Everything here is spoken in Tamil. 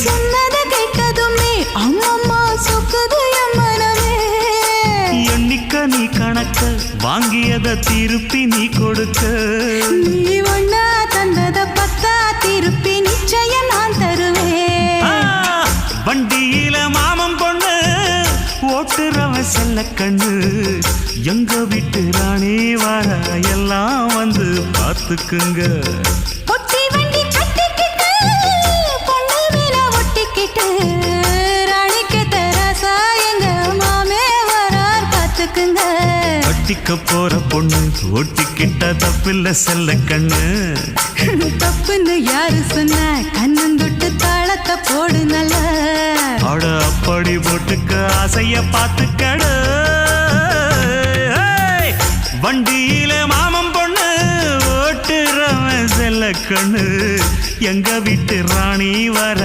சொன்னத கேட்டதுமே அம்மம்மா சொக்குது என் மனமே. எண்ணிக்க நீ கணக்க வாங்கியத திருப்பி நீ கொடுக்க. நீ ஒன்னா தந்தத பத்தா திருப்பி நிச்சயம் நான் தருவேன். வண்டியில மாமன் பொண்ணு ஓட்டுறவன் செல்ல கண்ணு. எங்க வீட்டு ராணி வர எல்லாம் வந்து பார்த்துக்குங்க. ஒட்டி வண்டி கட்டிக்கிட்டு பொண்ணு மேல ஒட்டிக்கிட்டு ராணிக்கு தராசா எங்க மாமே வரார் பார்த்துக்குங்க. கட்டிக்க போற பொண்ணு ஒட்டிக்கிட்ட தப்பில்ல செல்ல கண்ணு. தப்புன்னு யாரு சொன்ன கண்ணந்தொட்டு தாளத்தை போடு நல்ல. அட அப்படி போட்டுக்க ஆசைய பார்த்துக்கடு. வண்டியில மாமன் பொண்ணு ஓட்டுறவன் செல்ல கண்ணு. எங்க வீட்டு ராணி வர